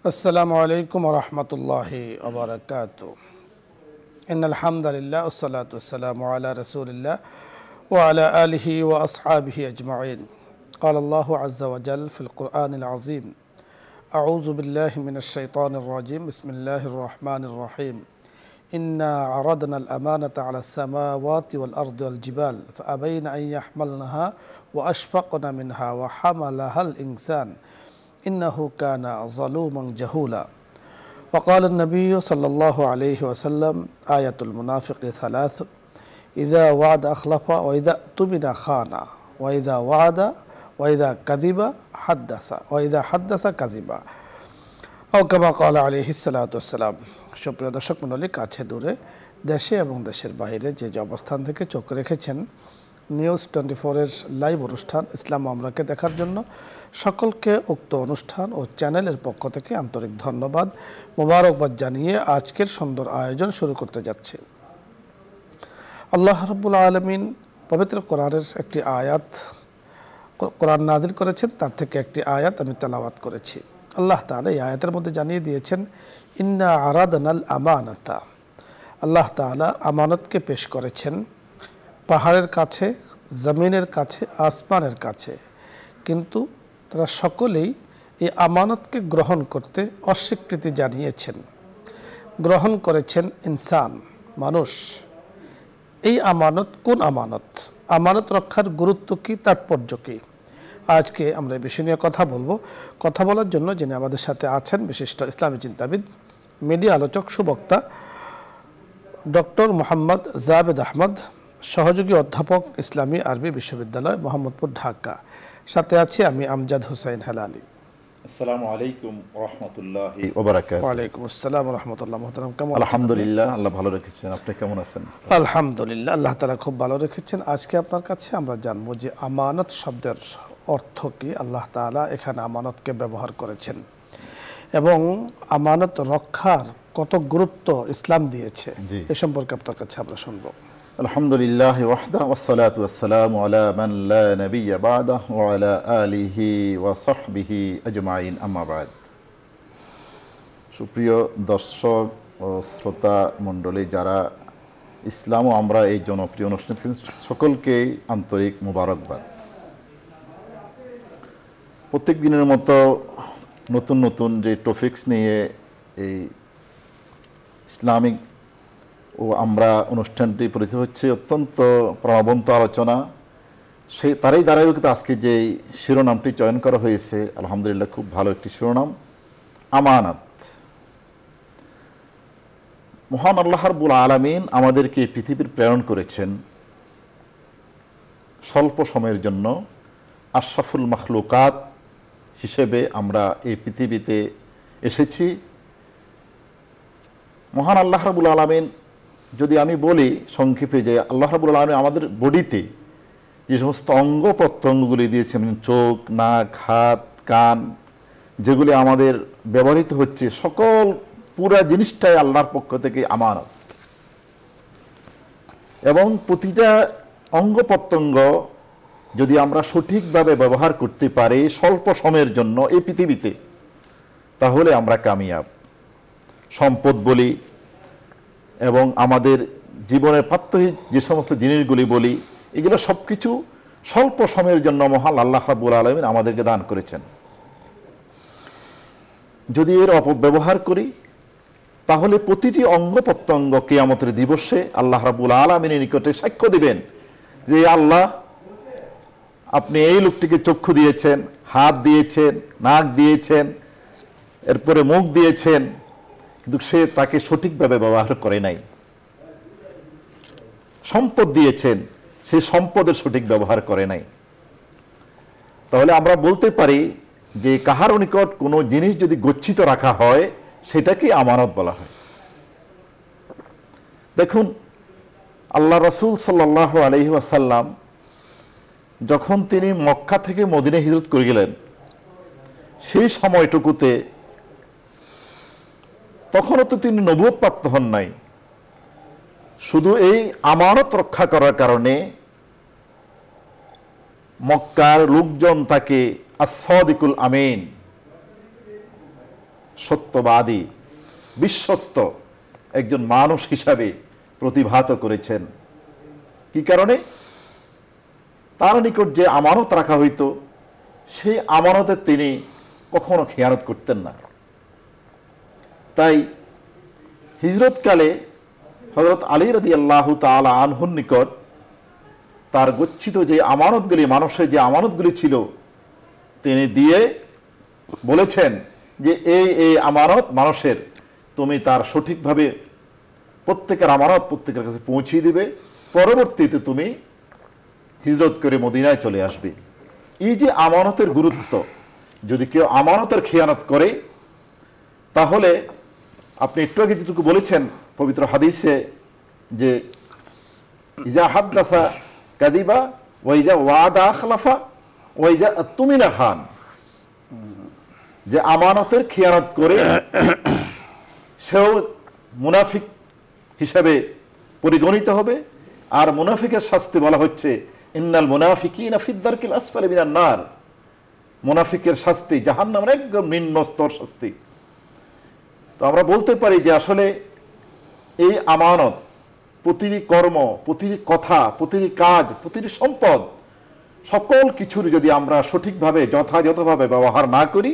আসসালামু আলাইকুম ওয়া রাহমাতুল্লাহি ওয়া বারাকাতুহু। ইন্নাল হামদালিল্লাহ ওয়াসসালাতু ওয়াসসালামু আলা রাসূলিল্লাহ ওয়া আলা আলিহি ওয়া আসহাবিহি আজমাইন। ক্বালা আল্লাহু আযজা ওয়া জাল ফিল কুরআনিল আযীম। আউযু বিল্লাহি মিনাশ শাইতানির রাজীম। বিসমিল্লাহির রাহমানির রাহিম। ইন্না আরাদনাল আমানাতা আলাস সামাওয়াতি ওয়াল আরদি ওয়াল জিবাল ফাআবাইনা আন ইয়াহমালনাহা ওয়া আশফাকনা মিনহা ওয়া হামালাহাল ইনসান ইন্নাহু কানা যালুমান জাহুলা। وقال النبي صلى الله عليه وسلم آية المنافق ثلاث: إذا وعد أخلف وإذا اؤتمن خان وإذا وعد وإذا كذب حدث وإذا حدث كذب أو كما قال عليه الصلاة والسلام। সুপ্রিয় দর্শক মণ্ডলী, কাছে দূরে, দেশে এবং দেশের বাইরে যে অবস্থান থেকে চোখ রেখেছেন নিউজ 24-এর লাইভ অনুষ্ঠান ইসলাম আমরাকে দেখার জন্য সকলকে উক্ত অনুষ্ঠান ও চ্যানেলের পক্ষ থেকে আন্তরিক ধন্যবাদ, মোবারকবাদ জানিয়ে আজকের সুন্দর আয়োজন শুরু করতে যাচ্ছি। আল্লাহ রাব্বুল আলামিন পবিত্র কোরআনের একটি আয়াত কোরআন নাজিল করেছেন, তার থেকে একটি আয়াত আমি তেলাওয়াত করেছি। আল্লাহ তাআলা এই আয়াতের মধ্যে জানিয়ে দিয়েছেন, ইন্না আরাদনাল আমানাতা। আল্লাহ তাআলা আমানতকে পেশ করেছেন পাহাড়ের কাছে, জমিনের কাছে, আসমানের কাছে, কিন্তু তারা সকলেই এই আমানতকে গ্রহণ করতে অস্বীকৃতি জানিয়েছেন। গ্রহণ করেছেন ইনসান, মানুষ। এই আমানত কোন আমানত? আমানত রক্ষার গুরুত্ব কী, তাৎপর্য কী? আজকে আমরা এই বিষয় নিয়ে কথা বলবো। কথা বলার জন্য যিনি আমাদের সাথে আছেন বিশিষ্ট ইসলামী চিন্তাবিদ, মিডিয়া আলোচক, সুবক্তা ডক্টর মোহাম্মদ জাবেদ আহমদ, সহযোগী অধ্যাপক, ইসলামী আরবি বিশ্ববিদ্যালয়, মোহাম্মদপুর, ঢাকা। সাথে আছি আমি আমজাদ হোসেন হেলালি। আসসালামু আলাইকুম ওয়া রাহমাতুল্লাহি ওয়া বারাকাতুহু। ওয়া আলাইকুম আসসালাম ওয়া রাহমাতুল্লাহ। মুহতারাম, কেমন? আলহামদুলিল্লাহ, আল্লাহ ভালো রেখেছেন। আপনি কেমন আছেন? আলহামদুলিল্লাহ, আল্লাহ তাআলা খুব ভালো রেখেছেন। আজকে আপনার কাছে আমরা জানবো যে আমানত শব্দের অর্থ কি। আল্লাহ তাআলা এখানে আমানতকে ব্যবহার করেছেন এবং আমানত রক্ষার কত গুরুত্ব ইসলাম দিয়েছে, এ সম্পর্কে আপনার কাছে আমরা শুনবো। আলহামদুলিল্লাহ ওয়াহদা ওয়াসসালাতু ওয়াসসালামু আলা মান লা নাবিয়্যা বা'দাহু ওয়া আলা আলিহি ওয়া সাহবিহি আজমাইন, আম্মা বা'দ। সুপ্রিয় দর্শক ও শ্রোতা মণ্ডলী, যারা ইসলাম ও আমরা এই জনপ্রিয় অনুষ্ঠান, সকলকেই আন্তরিক মোবারকবাদ। প্রত্যেক দিনের মতো নতুন নতুন যে টপিকস নিয়ে এই ইসলামিক ও আমরা অনুষ্ঠানটি পরিচিত হচ্ছে, অত্যন্ত প্রাণবন্ত আলোচনা, সেই তারই ধারাবাহিকতা আজকে যে শিরোনামটি চয়ন করা হয়েছে, আলহামদুলিল্লাহ খুব ভালো একটি শিরোনাম, আমানাত। মহান আল্লাহ রাব্বুল আলামিন আমাদেরকে পৃথিবীর প্রেরণ করেছেন স্বল্প সময়ের জন্য। আশরাফুল মাখলুকাত হিসেবে আমরা এই পৃথিবীতে এসেছি। মহান আল্লাহ রাব্বুল আলামিন, যদি আমি বলি সংক্ষেপে, যে আল্লাহ রাব্বুল আলামিন আমাদের বডিতে যে সমস্ত অঙ্গ প্রত্যঙ্গগুলি দিয়েছেন, চোখ, নাক, হাত, কান, যেগুলি আমাদের ব্যবহৃত হচ্ছে, সকল পুরা জিনিসটাই আল্লাহর পক্ষ থেকে আমানত। এবং প্রতিটা অঙ্গ প্রত্যঙ্গ যদি আমরা সঠিকভাবে ব্যবহার করতে পারি স্বল্প সময়ের জন্য এই পৃথিবীতে, তাহলে আমরা কামিয়াব। সম্পদ বলি এবং আমাদের জীবনের প্রাত্যহিক যে সমস্ত জিনিসগুলি বলি, এগুলো সব কিছু স্বল্প সময়ের জন্য মহান আল্লাহ রাব্বুল আলামিন আমাদেরকে দান করেছেন। যদি এর অপব্যবহার করি, তাহলে প্রতিটি অঙ্গ প্রত্যঙ্গ কিয়ামতের দিবসে আল্লাহ রাব্বুল আলামিনের নিকটে সাক্ষ্য দিবেন যে আল্লাহ, আপনি এই লোকটিকে চক্ষু দিয়েছেন, হাত দিয়েছেন, নাক দিয়েছেন, এরপরে মুখ দিয়েছেন, কিন্তু সে তাকে সঠিকভাবে ব্যবহার করে নাই। সম্পদ দিয়েছেন, সে সম্পদের সঠিক ব্যবহার করে নাই। তাহলে আমরা বলতে পারি যে কাহারও নিকট কোনো জিনিস যদি গচ্ছিত রাখা হয়, সেটাকে আমানত বলা হয়। দেখুন, আল্লাহ রাসূল সাল্লাল্লাহু আলাইহি ওয়াসাল্লাম যখন তিনি মক্কা থেকে মদিনায় হিজরত করে গেলেন, সেই সময়টুকুতে তখনও তো তিনি নবুয়ত প্রাপ্ত হন নাই। শুধু এই আমানত রক্ষা করার কারণে মক্কার লোকজন তাকে আস-সাদিকুল আমিন, সত্যবাদী, বিশ্বস্ত একজন মানুষ হিসাবে প্রতিভাত করেছেন। কি কারণে? তার নিকট যে আমানত রাখা হইতো সেই আমানতে তিনি কখনো খেয়ানত করতেন না। তাই হিজরতকালে হযরত আলী রাদিয়াল্লাহু তাআলা আনহুর নিকট তার গচ্ছিত যে আমানতগুলি, মানুষের যে আমানতগুলি ছিল, তিনি দিয়ে বলেছেন যে এই আমানত মানুষের, তুমি তার সঠিকভাবে প্রত্যেকের আমানত প্রত্যেকের কাছে পৌঁছিয়ে দিবে, পরবর্তীতে তুমি হিজরত করে মদিনায় চলে আসবে। এই যে আমানতের গুরুত্ব, যদি কেউ আমানতের খেয়ানত করে তাহলে আপনি একটু আগে যেটুকু বলেছেন পবিত্র হাদিসে যে ইজা হাদ্দাসা কাদিবা ওয়াইজা ওয়াদা আখলাফা ওয়াইজা তুমিনা খান, যে আমানতের খেয়ানত করে সেও মুনাফিক হিসাবে পরিগণিত হবে। আর মুনাফিকের শাস্তি বলা হচ্ছে ইন্নাল মুনাফিকিনা ফিদ দারকিল আসফালি মিনান নার, মুনাফিকের শাস্তি জাহান্নামের একদম নিম্ন স্তর শাস্তি। তো আমরা বলতে পারি যে আসলে এই আমানত প্রতিটি কর্ম, প্রতিটি কথা, প্রতিটি কাজ, প্রতিটি সম্পদ, সকল কিছুর যদি আমরা সঠিকভাবে যথাযথভাবে ব্যবহার না করি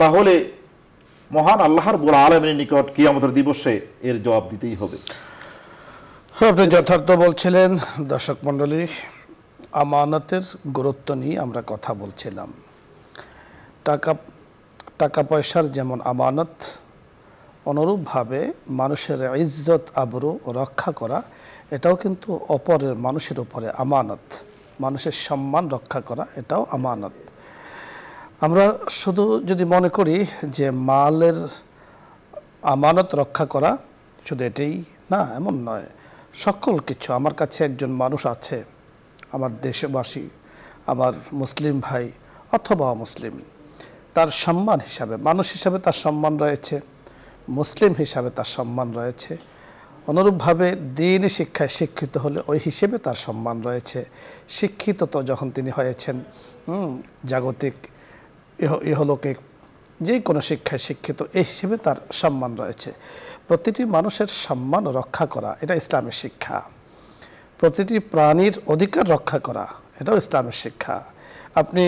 তাহলে মহান আল্লাহ রাব্বুল আলামিনের নিকট কিয়ামতের দিবসে এর জবাব দিতেই হবে। আপনি যথার্থ বলছিলেন। দর্শক মণ্ডলী, আমানতের গুরুত্ব নিয়ে আমরা কথা বলছিলাম। টাকা পয়সার যেমন আমানত, অনুরূপভাবে মানুষের ইজ্জত আবরু রক্ষা করা এটাও কিন্তু অপরের মানুষের উপরে আমানত। মানুষের সম্মান রক্ষা করা এটাও আমানত। আমরা শুধু যদি মনে করি যে মালের আমানত রক্ষা করা শুধু এটাই না, এমন নয়। সকল কিছু, আমার কাছে একজন মানুষ আছে, আমার দেশবাসী, আমার মুসলিম ভাই অথবা অমুসলিম, তার সম্মান হিসাবে, মানুষ হিসাবে তার সম্মান রয়েছে, মুসলিম হিসাবে তার সম্মান রয়েছে। অনুরূপভাবে দ্বীনি শিক্ষায় শিক্ষিত হলে ওই হিসেবে তার সম্মান রয়েছে। শিক্ষিত তো যখন তিনি হয়েছেন জাগতিক ইহলৌকিক যে কোনো শিক্ষায় শিক্ষিত, এই হিসেবে তার সম্মান রয়েছে। প্রতিটি মানুষের সম্মান রক্ষা করা এটা ইসলামের শিক্ষা। প্রতিটি প্রাণীর অধিকার রক্ষা করা এটাও ইসলামের শিক্ষা। আপনি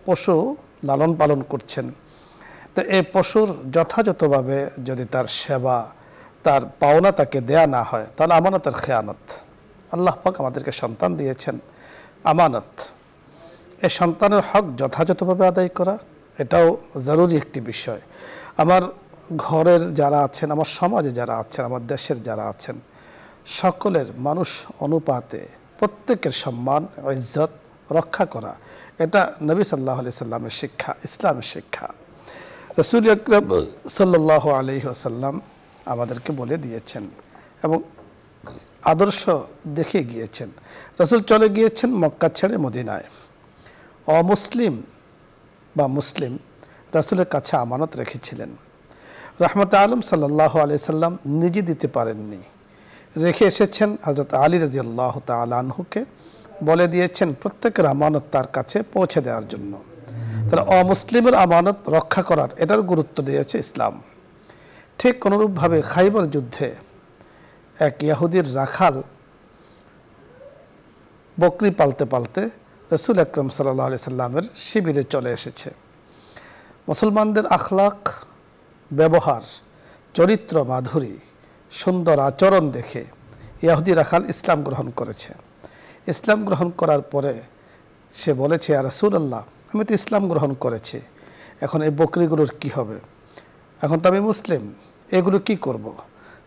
পশু লালন পালন করছেন, তো এই পশুর যথাযথভাবে যদি তার সেবা, তার পাওনা তাকে দেয়া না হয় তাহলে আমানতের খেয়ানত। আল্লাহ পাক আমাদেরকে সন্তান দিয়েছেন, আমানত। এই সন্তানের হক যথাযথভাবে আদায় করা এটাও জরুরি একটি বিষয়। আমার ঘরের যারা আছেন, আমার সমাজে যারা আছেন, আমার দেশের যারা আছেন, সকলের মানুষ অনুপাতে প্রত্যেকের সম্মান ইজ্জত রক্ষা করা এটা নবী সাল্লাল্লাহু আলাইহি সাল্লামের শিক্ষা, ইসলামের শিক্ষা। রাসূল আকরাম সাল্লাল্লাহু আলাইহি ওয়াসাল্লাম আমাদেরকে বলে দিয়েছেন এবং আদর্শ দেখে গিয়েছেন। রাসূল চলে গিয়েছেন মক্কা ছেড়ে মদিনায়। অমুসলিম বা মুসলিম রাসূলের কাছে আমানত রেখেছিলেন। রাহমাতুল আলম সাল্লাল্লাহু আলাইহি সাল্লাম নিজে দিতে পারেননি, রেখে এসেছেন হযরত আলী রাদিয়াল্লাহু তাআলা আনহুকে, বলে দিয়েছেন প্রত্যেকের আমানত তার কাছে পৌঁছে দেওয়ার জন্য। তাহলে অমুসলিমের আমানত রক্ষা করার এটার গুরুত্ব দিয়েছে ইসলাম। ঠিক অনুরূপভাবে খাইবর যুদ্ধে এক ইহুদির রাখাল বকরি পালতে পালতে রাসূল আকরাম সাল্লাল্লাহু আলাইহি সাল্লামের শিবিরে চলে এসেছে। মুসলমানদের আখলাক, ব্যবহার, চরিত্র মাধুরী, সুন্দর আচরণ দেখে ইহুদি রাখাল ইসলাম গ্রহণ করেছে। ইসলাম গ্রহণ করার পরে সে বলেছে, ইয়া রাসূলুল্লাহ, আমি তো ইসলাম গ্রহণ করেছি, এখন এই বকরিগুলোর কি হবে? এখন তো আমি মুসলিম, এগুলো কি করব?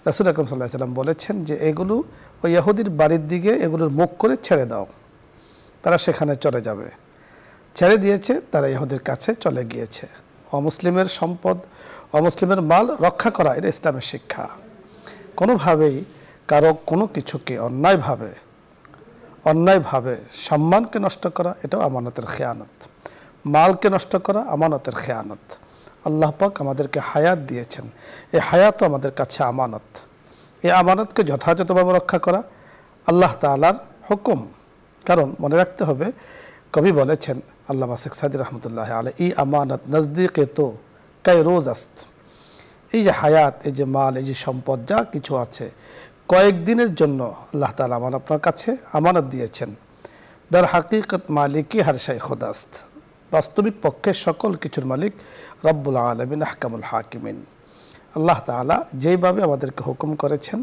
রাসূল আকরাম সাল্লাল্লাহু আলাইহি সাল্লাম বলেছেন যে এগুলো ওই ইহুদির বাড়ির দিকে এগুলোর মুখ করে ছেড়ে দাও, তারা সেখানে চলে যাবে। ছেড়ে দিয়েছে, তারা ইহুদির কাছে চলে গিয়েছে। অমুসলিমের সম্পদ, অমুসলিমের মাল রক্ষা করা এটা ইসলামের শিক্ষা। কোনোভাবেই কারো কোনো কিছুকে অন্যায়ভাবে সম্মানকে নষ্ট করা এটাও আমানতের খেয়ানত। মালকে নষ্ট করা আমানতের খেয়ানত। আল্লাহ পাক আমাদেরকে হায়াত দিয়েছেন, এই হায়াতও আমাদের কাছে আমানত। এই আমানতকে যথাযথভাবে রক্ষা করা আল্লাহ তাআলার হুকুম। কারণ মনে রাখতে হবে, কবি বলেছেন, আল্লামা শেখ সাদী রহমতুল্লাহ আলাইহি, ই আমানত নজদীকে তো একটাই রোজ আস্ত। এই যে হায়াত, এই যে মাল, এই যে সম্পদ যা কিছু আছে, কয়েকদিনের জন্য আল্লাহ তাআলা আমার আপনার কাছে আমানত দিয়েছেন। দার হাকিকত মালিকি হার শাই খুদাস্ত, বাস্তবিক পক্ষে সকল কিছুর মালিক রব্বুল আলামিন আহকামুল হাকিমিন। আল্লাহ তাআলা যেইভাবে আমাদেরকে হুকুম করেছেন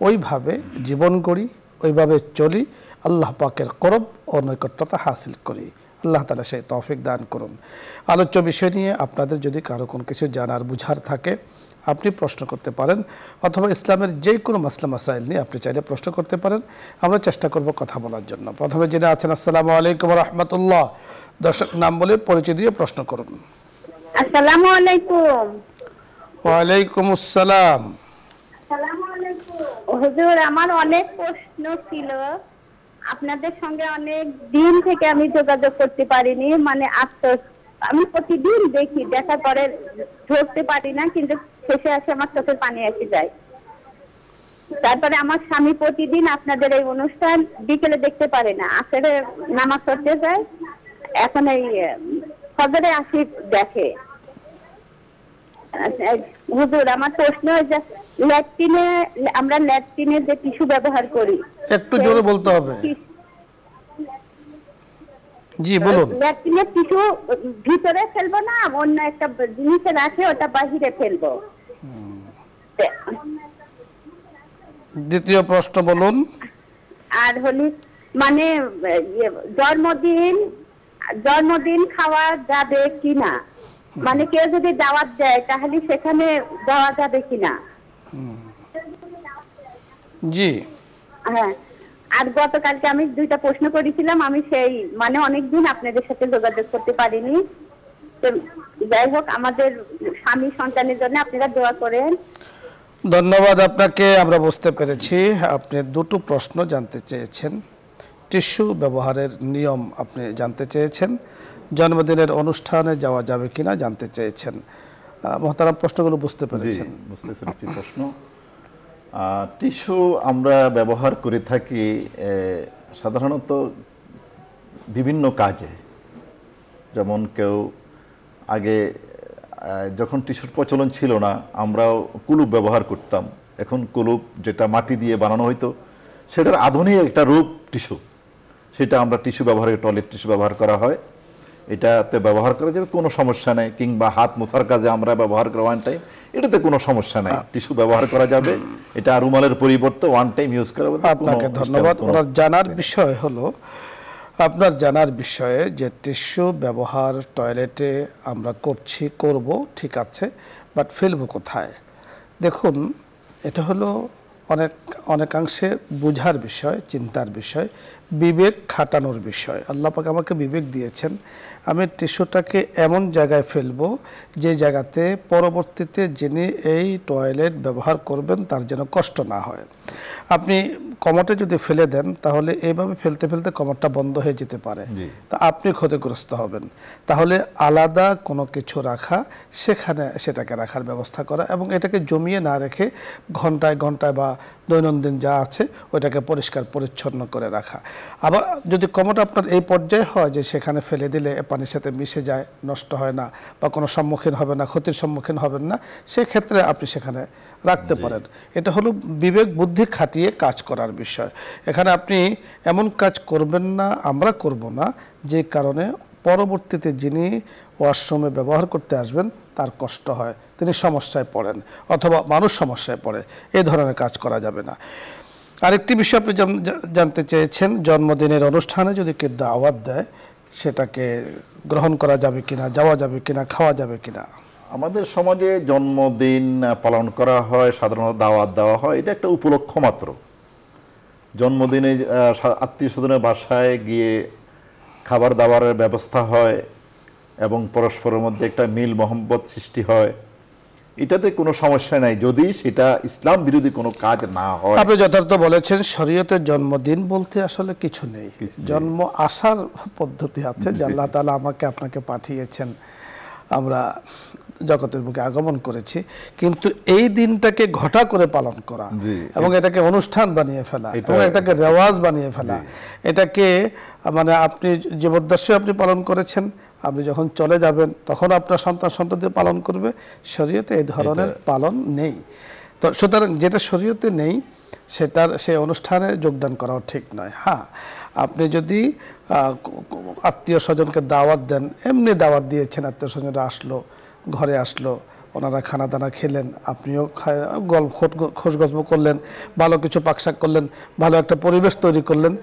ওইভাবে জীবন গড়ি, ওইভাবে চলি, আল্লাহ পাকের করব ও নৈকট্যতা হাসিল করি। আল্লাহ তাআলা সেই তৌফিক দান করুন। আলোচ্য বিষয় নিয়ে আপনাদের যদি কারো কোনো কিছু জানার বুঝার থাকে আপনি প্রশ্ন করতে পারেন, অথবা ইসলামের যে কোনো মাসলা মাসাইল নিয়ে আপনি চাইলে প্রশ্ন করতে পারেন। আমরা চেষ্টা করব কথা বলার জন্য। প্রথমে যিনি আছেন, আসসালামু আলাইকুম ওয়া রাহমাতুল্লাহ। দর্শক নাম বলে পরিচয় দিয়ে প্রশ্ন করুন। আসসালামু আলাইকুম। ওয়া আলাইকুম আসসালাম। হুজুর, আমার অনেক প্রশ্ন ছিল, আপনাদের সঙ্গে অনেক দিন থেকে আমি যোগাযোগ করতে পারিনি। মানে আমি প্রতিদিন দেখি, দেখার পরে ধরতে পারি না, কিন্তু শেষে আসে আমার চোখের পানি এসে যায়। তারপরে আমার স্বামী প্রতিদিন আপনাদের এই অনুষ্ঠান বিকেলে দেখতে পারে না, আসলে নামাজ পড়তে যায়, এখন এই ফজরে আসি দেখে। হুজুর, আমার প্রশ্ন যে আমরা ল্যাট্রিনে যে টিস্যু ব্যবহার করি, একটু জোরে বলতে হবে। জি বলুন। ল্যাট্রিনের টিস্যু ভিতরে ফেলবো না অন্য একটা জিনিসে রাখে ওটা বাহিরে ফেলবো? দ্বিতীয় প্রশ্ন বলুন। আর হলি মানে জন্মদিন খাওয়া যাবে কিনা, মানে কেউ যদি দাওয়াত দেয় তাহলে সেখানে দেওয়া যাবে কিনা? জি হ্যাঁ। আর গতকালকে আমি 2টা প্রশ্ন করেছিলাম, আমি সেই মানে অনেকদিন আপনাদের সাথে যোগাযোগ করতে পারিনি। তো যাই হোক, আমাদের স্বামী সন্তানের জন্য আপনারা দোয়া করেন। ধন্যবাদ আপনাকে। আমরা বুঝতে পেরেছি আপনি দুটো প্রশ্ন জানতে চেয়েছেন। টিস্যু ব্যবহারের নিয়ম আপনি জানতে চেয়েছেন, জন্মদিনের অনুষ্ঠানে যাওয়া যাবে কিনা জানতে চেয়েছেন। মহতারাম, প্রশ্নগুলো বুঝতে পেরেছেন? বুঝতে পেরেছি প্রশ্ন। টিস্যু আমরা ব্যবহার করে থাকি সাধারণত বিভিন্ন কাজে। যেমন কেউ আগে যখন টিস্যুর প্রচলন ছিল না, আমরাও কুলুপ ব্যবহার করতাম। এখন কুলুপ যেটা মাটি দিয়ে বানানো হইতো সেটার আধুনিক একটা রূপ টিস্যু, সেটা আমরা টিস্যু ব্যবহার, টয়লেট টিস্যু ব্যবহার করা হয়। এটাতে ব্যবহার করা যাবে, কোনো সমস্যা নেই। কিংবা হাত মোছার কাজে আমরা ব্যবহার করা ওয়ান টাইম, এটাতে কোনো সমস্যা নাই, টিস্যু ব্যবহার করা যাবে। এটা রুমালের পরিবর্তে ওয়ান টাইম ইউজ করা। আপনাকে ধন্যবাদ। ওনার জানার বিষয় হলো, আপনার জানার বিষয়ে যে টিস্যু ব্যবহার টয়লেটে আমরা করব, ঠিক আছে, বাট ফেলবো কোথায়? দেখুন, এটা হলো অনেকাংশে বুঝার বিষয়, চিন্তার বিষয়, বিবেক খাটানোর বিষয়। আল্লাহ পাক আমাকে বিবেক দিয়েছেন, আমি টিস্যুটাকে এমন জায়গায় ফেলবো যে জায়গাতে পরবর্তীতে যিনি এই টয়লেট ব্যবহার করবেন তার যেন কষ্ট না হয়। আপনি কমোটে যদি ফেলে দেন তাহলে এইভাবে ফেলতে ফেলতে কমোটটা বন্ধ হয়ে যেতে পারে, তা আপনি ক্ষতিগ্রস্ত হবেন। তাহলে আলাদা কোনো কিছু রাখা, সেখানে সেটাকে রাখার ব্যবস্থা করা, এবং এটাকে জমিয়ে না রেখে ঘন্টায় ঘন্টায় বা দৈনন্দিন যা আছে ওইটাকে পরিষ্কার পরিচ্ছন্ন করে রাখা। আবার যদি কমোট আপনার এই পর্যায়ে হয় যে সেখানে ফেলে দিলে পানির সাথে মিশে যায়, নষ্ট হয় না বা কোনো সম্মুখীন হবে না, ক্ষতির সম্মুখীন হবেন না, সেক্ষেত্রে আপনি সেখানে রাখতে পারেন। এটা হলো বিবেক বুদ্ধি খাটিয়ে কাজ করার বিষয়। এখানে আপনি এমন কাজ করবেন না, আমরা করব না, যে কারণে পরবর্তীতে যিনি ওয়াশরুমে ব্যবহার করতে আসবেন তার কষ্ট হয়, তিনি সমস্যায় পড়েন, অথবা মানুষ সমস্যায় পড়ে। এই ধরনের কাজ করা যাবে না। আরেকটি বিষয় আপনি জানতে চেয়েছেন, জন্মদিনের অনুষ্ঠানে যদি কেউ দাওয়াত দেয় সেটাকে গ্রহণ করা যাবে কিনা, যাওয়া যাবে কিনা, খাওয়া যাবে কিনা? আমাদের সমাজে জন্মদিন পালন করা হয়, সাধারণত দাওয়াত দেওয়া হয়, এটা একটা উপলক্ষ মাত্র। জন্মদিনে আত্মীয় স্বজনের বাসায় গিয়ে খাবার দাবারের ব্যবস্থা হয় এবং পরস্পরের মধ্যে একটা মিল মহব্বত সৃষ্টি হয়, এটাতে কোনো সমস্যা নাই, যদি সেটা ইসলাম বিরোধী কোনো কাজ না হয়। আপনি যথার্থ বলেছেন, শরীয়তের জন্মদিন বলতে আসলে কিছু নেই, জন্ম আসার পদ্ধতি আছে যে আল্লাহ তাআলা আমাকে আপনাকে পাঠিয়েছেন, আমরা জগতের বুকে আগমন করেছি। কিন্তু এই দিনটাকে ঘটা করে পালন করা এবং এটাকে অনুষ্ঠান বানিয়ে ফেলা এবং এটাকে রেওয়াজ বানিয়ে ফেলা, এটাকে মানে আপনি জীবদ্দশায় আপনি পালন করেছেন, আপনি যখন চলে যাবেন তখন আপনার সন্তান সন্ততি পালন করবে। শরীয়তে এই ধরনের পালন নেই। তো সুতরাং যেটা শরীয়তে নেই সেই অনুষ্ঠানে যোগদান করাও ঠিক নয়। হ্যাঁ, আপনি যদি আত্মীয় স্বজনকে দাওয়াত দেন, এমনি দাওয়াত দিয়েছেন, আত্মীয় স্বজনরা আসলো, ঘরে আসলো, ওনারা খানা দানা খেলেন, আপনিও খোঁজ গল্প করলেন, ভালো কিছু পাকশাক করলেন, ভালো একটা পরিবেশ তৈরি করলেন,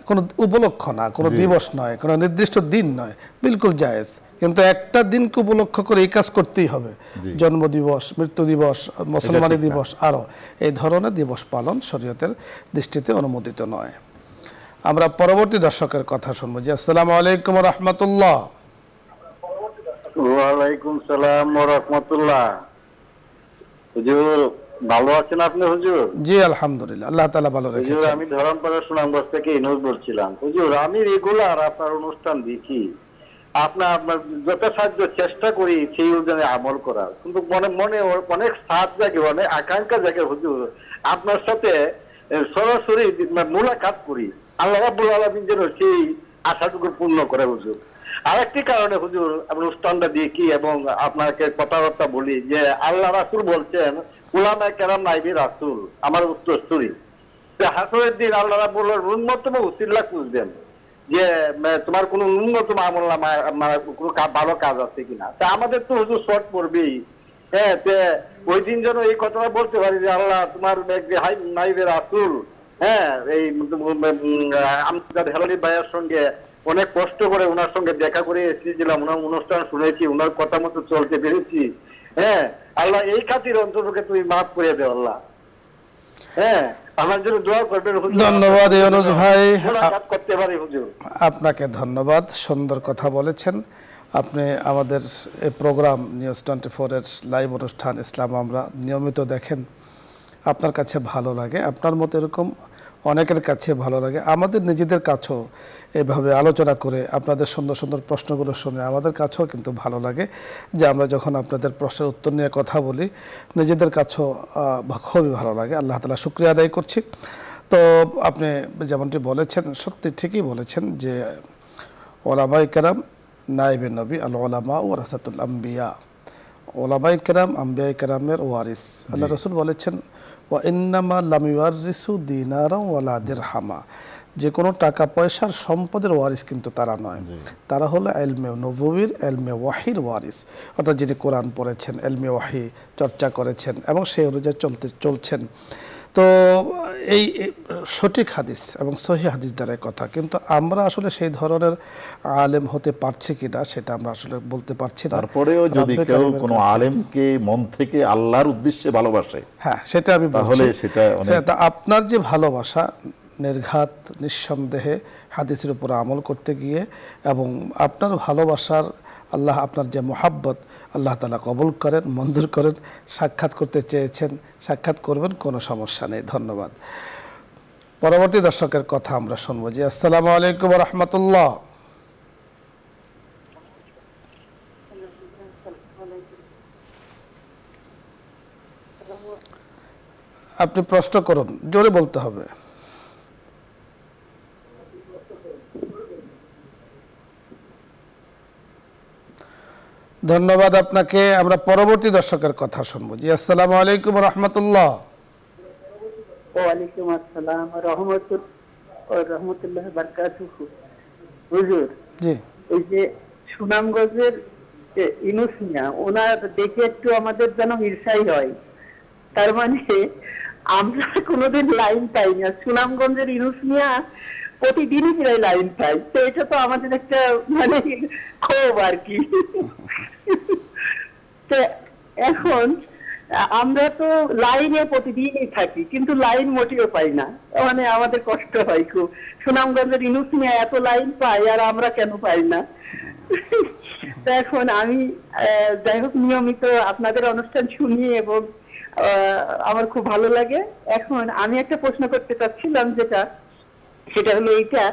কোনো উপলক্ষ না, কোনো দিবস নয়, কোনো নির্দিষ্ট দিন নয়, বিলকুল জায়েজ। কিন্তু একটা দিনকে উপলক্ষ করে এই কাজ করতেই হবে। জন্মদিবস, মৃত্যু দিবস, মুসলমানি দিবস, আরও এই ধরনের দিবস পালন শরীয়তের দৃষ্টিতে অনুমোদিত নয়। আমরা পরবর্তী দর্শকের কথা শুনবো। জি, আসসালামু আলাইকুম ওয়া রাহমাতুল্লাহ। ওয়ালাইকুম সালাম ওয়া রাহমাতুল্লাহ। হুজুর ভালো আছেন আপনি? হুজুর জি আলহামদুলিল্লাহ, আল্লাহ তাআলা ভালো রেখেছেন। হুজুর আমি ধরমপাড়া সুনামগঞ্জ থেকে ইনুস বলছিলাম। হুজুর আমি রেগুলার আপনার অনুষ্ঠান দেখি, আপনার যথাসাধ্য চেষ্টা করি সেই অনুযায়ী আমল করার, কিন্তু মনে মনে অনেক সাথ জাগে, অনেক আকাঙ্ক্ষা জাগে হুজুর আপনার সাথে সরাসরি মুলাকাত করি। আল্লাহ রাব্বুল আলামিন যেন সেই আশাটুকু পূর্ণ করে হুজুর। আরেকটি কারণে হুজুর অনুষ্ঠানটা দেখি এবং আপনাকে কথাবার্তা বলি যে আল্লাহ রাসূল বলছেন উলামায়ে কেরাম নাইবে রাসূল, আমার উত্তরসূরি। হাসরের দিন আল্লাহ রাব্বুল ন্যূনতম উসিলা খুঁজবেন যে তোমার কোন ন্যূনতম আমল নামায় কোনো ভালো কাজ আছে কিনা। তা আমাদের তো হুজুর শর্ট পড়বেই। হ্যাঁ, ওই দিন যেন এই কথাটা বলতে পারি যে আল্লাহ তোমার নাইবে রাসূল, হ্যাঁ, এই আমজাদ হেলালি ভাইয়ের সঙ্গে অনেক কষ্ট করে ওনার সঙ্গে দেখা করে এসেছিলাম, ওনার অনুষ্ঠান শুনেছি, ওনার কথা মতো চলতে পেরেছি। হ্যাঁ, আল্লাহ এই খাতির অন্তরকে তুমি মাফ করে দে আল্লাহ। হ্যাঁ, আমার জন্য দোয়া করবেন হুজুর। ধন্যবাদ ইউনুস ভাই, কাজ করতে পারি হুজুর। আপনাকে ধন্যবাদ, সুন্দর কথা বলেছেন আপনি। আমাদের এই প্রোগ্রাম নিউজ 24 এর লাইভ অনুষ্ঠান ইসলাম আমরা নিয়মিত দেখেন, আপনার কাছে ভালো লাগে, আপনার মতো এরকম অনেকের কাছে ভালো লাগে। আমাদের নিজেদের কাছেও এভাবে আলোচনা করে আপনাদের সুন্দর সুন্দর প্রশ্নগুলো শুনে আমাদের কাছেও কিন্তু ভালো লাগে যে আমরা যখন আপনাদের প্রশ্নের উত্তর নিয়ে কথা বলি, নিজেদের কাছেও খুবই ভালো লাগে। আল্লাহ তাআলা শুকরিয়া আদায় করছি। তো আপনি যেমনটি বলেছেন সত্যি ঠিকই বলেছেন যে ওলামায়ে কেরাম নায়েবে নবী, আল উলামা ওয়ারাসাতুল আম্বিয়া। ওলামায়ে কেরাম আম্বিয়ায়ে কেরামের ওয়ারিস। আল্লাহ রাসূল বলেছেন ওয়া ইন্নামা লাম ইউয়ারিসু দিনারাও ওয়ালা দিরহামা, যে কোনো টাকা পয়সার সম্পদের ওয়ারিস কিন্তু তারা নয়, তারা হলো ইলমে নবুয়ীর, ইলমে ওয়াহির ওয়ারিস। অর্থাৎ যিনি কোরআন পড়েছেন, ইলমে ওয়াহি চর্চা করেছেন এবং সেই অনুযায়ী চলছেন। তো এই সঠিক হাদিস এবং সহিহ হাদিস দ্বারাই কথা, কিন্তু আমরা আসলে সেই ধরনের আলেম হতে পারছি কিনা সেটা আমরা আসলে বলতে পারছি না। তারপরেও যদি কেউ কোনো আলেমকে মন থেকে আল্লাহর উদ্দেশ্যে ভালোবাসে, হ্যাঁ সেটা আমি তাহলে সেটা আপনার যে ভালোবাসা নির্ঘাত নিঃসন্দেহে হাদিসের উপর আমল করতে গিয়ে, এবং আপনার ভালোবাসার আল্লাহ আপনার যে মোহাব্বত আল্লাহ তাআলা কবুল করেন, মঞ্জুর করেন। সাক্ষাৎ করতে চেয়েছেন, সাক্ষাৎ করবেন, কোনো সমস্যা নেই। ধন্যবাদ। পরবর্তী দর্শকের কথা আমরা শুনবো। জি, আসসালামু আলাইকুম ওয়া রাহমাতুল্লাহ। আপনি প্রশ্ন করুন, জোরে বলতে হবে। ধন্যবাদ আপনাকে। আমরা পরবর্তী দর্শকের কথা শুনবো। জি, আসসালামু আলাইকুম ওয়া রাহমাতুল্লাহ। ওয়ালাইকুম আসসালাম ওয়া রাহমাতুল্লাহি ওয়া বারাকাতুহু। হুজুর, জি, এই যে সুনামগঞ্জের ইনুস মিয়া, ওনার দেখে একটু আমাদের যেন ঈর্ষাই হয়। তার মানে আমরা কোনোদিন লাইন পাই না, সুনামগঞ্জের ইনুস মিয়া প্রতিদিনই প্রায় লাইন পাই। তো এটা তো আমাদের একটা মানে ক্ষোভ আর কি। এখন আমরা তো লাইনে প্রতিদিনই থাকি, কিন্তু লাইন মোটেও পাই না, মানে আমাদের কষ্ট হয় খুব। সুনামগঞ্জের ইনুস মিয়া এত লাইন পাই আর আমরা কেন পাই না? এখন আমি যাই হোক নিয়মিত আপনাদের অনুষ্ঠান শুনি এবং আমার খুব ভালো লাগে। এখন আমি একটা প্রশ্ন করতে চাচ্ছিলাম, সেটা হলো এইটা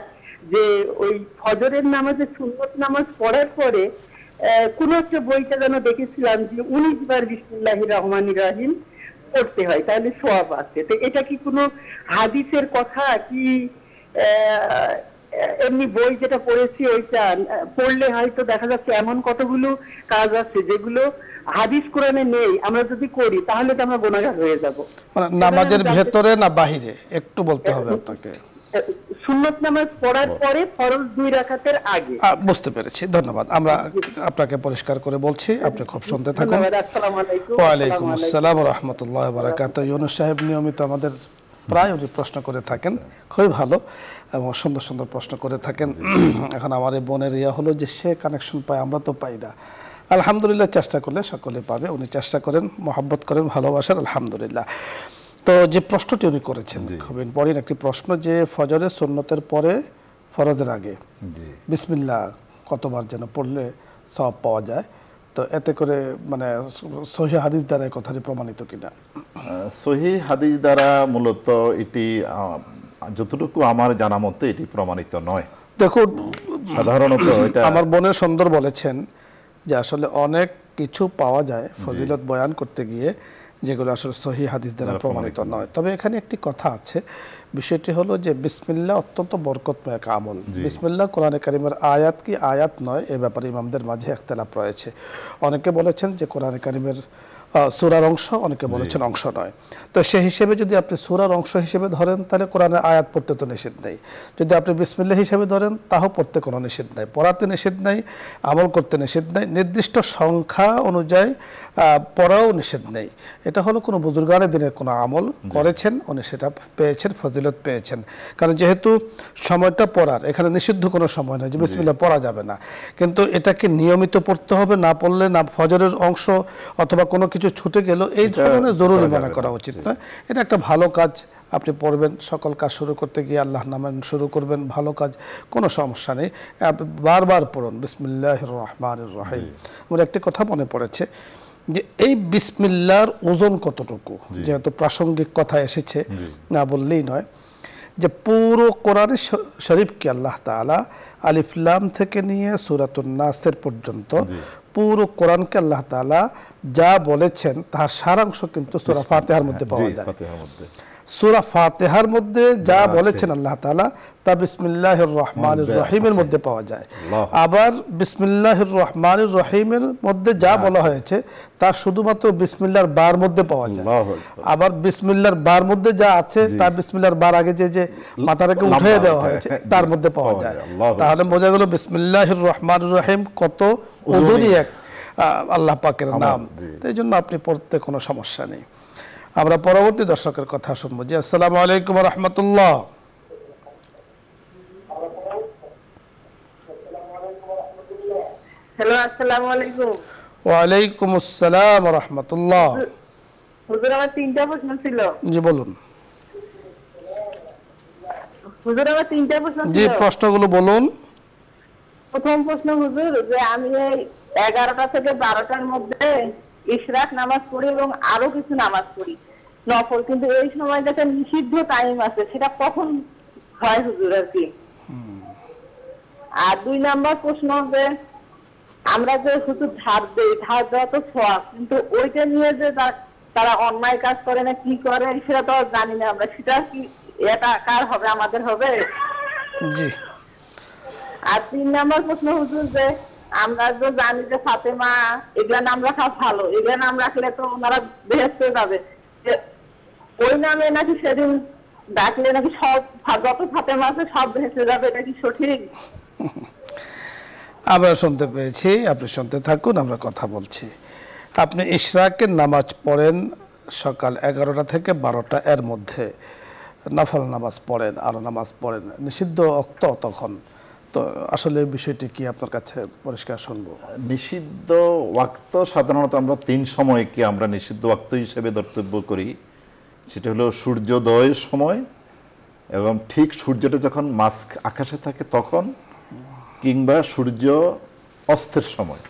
যে ওই ফজরের নামাজে সুন্নত নামাজ পড়ার পরে কোন একটা বইটা যেন দেখেছিলাম যে 19 বার বিসমিল্লাহির রহমানির রহিম পড়তে হয়, তাহলে সওয়াব আছে। তো এটা কি কোনো হাদিসের কথা কি এমনি বই যেটা পড়েছি ওইটা পড়লে হয়তো দেখা যাচ্ছে এমন কতগুলো কাজ আছে যেগুলো হাদিস কোরআনে নেই, আমরা যদি করি তাহলে তো আমরা গুনাহগার হয়ে যাব। মানে নামাজের ভেতরে না বাহিরে একটু বলতে হবে আপনাকে। সুন্নত নামাজ পড়ার পরে ফরজ 2 রাকাতের আগে। বুঝতে পেরেছি, ধন্যবাদ। আমরা আপনাকে পরিষ্কার করে বলছি, আপনি খুব শুনতে থাকুন। আসসালামু আলাইকুম। ওয়ালাইকুম আসসালাম ওয়া রাহমাতুল্লাহি ওয়া বারাকাতুহু। ইউনুস সাহেব নিয়মিত আমাদের প্রায় উনি প্রশ্ন করে থাকেন, খুবই ভালো এবং সুন্দর সুন্দর প্রশ্ন করে থাকেন। এখন আমার এই বোনের ইয়া হলো যে সে কানেকশন পায়, আমরা তো পাই না। আলহামদুলিল্লাহ, চেষ্টা করলে সকলে পাবে। উনি চেষ্টা করেন, মহব্বত করেন, ভালোবাসার, আলহামদুলিল্লাহ। তো যে প্রশ্নটি উনি করেছেন খুব ইম্পর্টেন্ট একটি প্রশ্ন, যে ফজরের সুন্নতের পরে ফরজের আগে বিসমিল্লাহ কতবার যেন পড়লে সওয়াব পাওয়া যায়, তো এতে করে মানে সহিহ হাদিস দ্বারা এই কথাটি প্রমাণিত কিনা? সহিহ হাদিস দ্বারা মূলত এটি যতটুকু আমার জানা মতে এটি প্রমাণিত নয়। দেখুন, সাধারণত এটা আমার বোনের সুন্দর বলেছেন যে আসলে অনেক কিছু পাওয়া যায় ফজিলত বয়ান করতে গিয়ে যেগুলো আসলে সহিহ হাদিস দ্বারা প্রমাণিত নয়। তবে এখানে একটি কথা আছে, বিষয়টি হলো যে বিসমিল্লাহ অত্যন্ত বরকতময় এক আমল। বিসমিল্লাহ কোরআনে কারিমের আয়াত কি আয়াত নয়, এ ব্যাপারে ইমামদের মাঝে ইখতিলাফ রয়েছে। অনেকে বলেছেন যে কোরআনে কারিমের সূরার অংশ, অনেকে বলেছেন অংশ নয়। তো সেই হিসেবে যদি আপনি সূরার অংশ হিসেবে ধরেন তাহলে কোরআনের আয়াত পড়তে তো নিষেধ নেই। যদি আপনি বিসমিল্লাহ হিসেবে ধরেন তাও পড়তে কোনো নিষেধ নাই, পড়াতে নিষেধ নাই, আমল করতে নিষেধ নাই, নির্দিষ্ট সংখ্যা অনুযায়ী পড়াও নিষেধ নেই। এটা হলো কোনো বুজুর্গানে দিনের কোনো আমল করেছেন, উনি সেটা পেয়েছেন, ফজিলত পেয়েছেন। কারণ যেহেতু সময়টা পড়ার, এখানে নিষিদ্ধ কোনো সময় নয় যে বিসমিল্লাহ পড়া যাবে না, কিন্তু এটাকে নিয়মিত পড়তে হবে, না পড়লে না ফজরের অংশ অথবা কোনো কিছু ছুটে গেল এই ধরনের জরুরি মনে করা উচিত নয়। এটা একটা ভালো কাজ, আপনি পড়বেন, সকল কাজ শুরু করতে গিয়ে আল্লাহর নামে শুরু করবেন, ভালো কাজ, কোনো সমস্যা নেই। বারবার পড়ুন বিসমিল্লাহির রহমানির রহিম। আমার একটি কথা মনে পড়েছে যে এই বিসমিল্লাহর ওজন কতটুকু, যেহেতু প্রাসঙ্গিক কথা এসেছে না বললেই নয়, যে পুরো কোরআন শরীফকে আল্লাহ তাআলা আলিফ লাম থেকে নিয়ে সূরাতুন নাসের পর্যন্ত পুরো কোরআনকে আল্লাহ তাআলা যা বলেছেন তার সারাংশ কিন্তু সূরা ফাতিহার মধ্যে পাওয়া যায়। সূরা ফাতিহার মধ্যে যা বলেছেন আল্লাহ তাআলা তা বিসমিল্লাহির রহমানির রহিমের মধ্যে পাওয়া যায়। আবার বিসমিল্লাহির রহমানির রহিমের মধ্যে যা বলা হয়েছে তা শুধুমাত্র বিসমিল্লাহর বার মধ্যে পাওয়া যায়। আবার বিসমিল্লাহর বার মধ্যে যা আছে তা বিসমিল্লাহর বার আগে যে মাথাটাকে উঠিয়ে দেওয়া হয়েছে তার মধ্যে পাওয়া যায়। তাহলে বোঝা গেল বিসমিল্লাহির রহমানির রহিম কত ওজনই এক আল্লাহ পাকের নাম। এই জন্য আপনি পড়তে কোনো সমস্যা নেই। আমরা পরবর্তী দর্শকের কথা শুনবো। জি, আসসালামু আলাইকুম ওয়া রাহমাতুল্লাহ। হ্যালো, আসসালামু আলাইকুম। ওয়া আলাইকুম আসসালাম ওয়া রাহমাতুল্লাহ। হুজুর, আমার 3টা প্রশ্ন ছিল। জি বলুন। হুজুর, আমার 3টা প্রশ্ন ছিল। জি, প্রশ্নগুলো বলুন। প্রথম প্রশ্ন হুজুর, যে আমি এই 11টা থেকে 12টার মধ্যে ইশরাক নামাজ পড়ি এবং আরো কিছু নামাজ পড়ি নফল, কিন্তু এই সময় যেটা নিষিদ্ধ টাইম আছে সেটা কখন হয় হুজুর আর কি? আর 2 নাম্বার প্রশ্ন, যে আমরা যে হুজুর ধার দেই, ধার দেওয়া তো সওয়াব, কিন্তু ওইটা নিয়ে যে তারা অন্যায় কাজ করে না কি করে সেটা তো জানি না আমরা, সেটা কি এটা কার হবে, আমাদের হবে? জি। আর 3 নাম্বার প্রশ্ন হুজুর, যে আমরা তো জানি যে ফাতেমা এগুলা নাম রাখা ভালো, এগুলা নাম রাখলে তো ওনারা বেহেশতে যাবে, ওই নামে নাকি সেদিন ডাকলে নাকি সব যত ফাতেমা আছে সব বেহেশতে যাবে, এটা কি সঠিক? আমরা শুনতে পেয়েছি, আপনি শুনতে থাকুন, আমরা কথা বলছি। আপনি ইশরাকের নামাজ পড়েন সকাল 11টা থেকে 12টা এর মধ্যে, নফল নামাজ পড়েন, আরো নামাজ পড়েন, নিষিদ্ধ ওয়াক্ত তখন, তো আসলে বিষয়টি কি আপনার কাছে পরিষ্কার শুনবো? নিষিদ্ধ ওয়াক্ত সাধারণত আমরা 3 সময়কে আমরা নিষিদ্ধ ওয়াক্ত হিসেবে ধর্তব্য করি। সেটা হলো সূর্যোদয়ের সময় এবং ঠিক সূর্যটা যখন মাঝ আকাশে থাকে তখন, কিংবা সূর্য অস্তের সময়।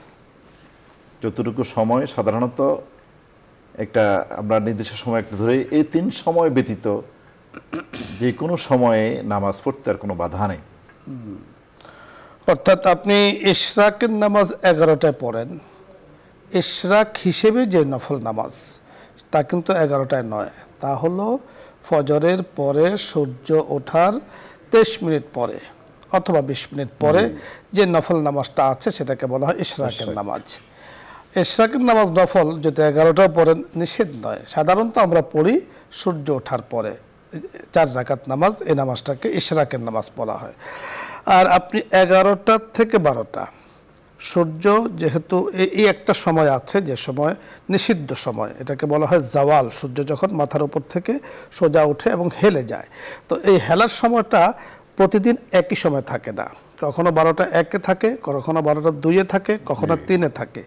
যতটুকু সময় সাধারণত একটা আমরা নির্দিষ্ট সময় একটা ধরে, এই 3 সময় ব্যতীত যে কোনো সময়ে নামাজ পড়তে আর কোনো বাধা নেই। অর্থাৎ আপনি ইশরাকের নামাজ 11টায় পড়েন, ইশরাক হিসেবে যে নফল নামাজ তা কিন্তু 11টায় নয়, তা হলো ফজরের পরে সূর্য ওঠার 23 মিনিট পরে, অথবা 20 মিনিট পরে যে নফল নামাজটা আছে সেটাকে বলা হয় ইশরাকের নামাজ। ইশরাকের নামাজ নফল যেটা 11টার পরে নিষেধ নয়, সাধারণত আমরা পড়ি সূর্য ওঠার পরে 4 রাকাত নামাজ, এই নামাজটাকে ইশরাকের নামাজ বলা হয়। আর আপনি 11টা থেকে 12টা সূর্য যেহেতু এই একটা সময় আছে যে সময় নিষিদ্ধ সময়, এটাকে বলা হয় জাওয়াল, সূর্য যখন মাথার উপর থেকে সোজা ওঠে এবং হেলে যায়। তো এই হেলার সময়টা প্রতিদিন একই সময় থাকে না, কখনো 12টা 1-এ থাকে, কখনো 12টা 2-এ থাকে, কখনো 3-এ থাকে।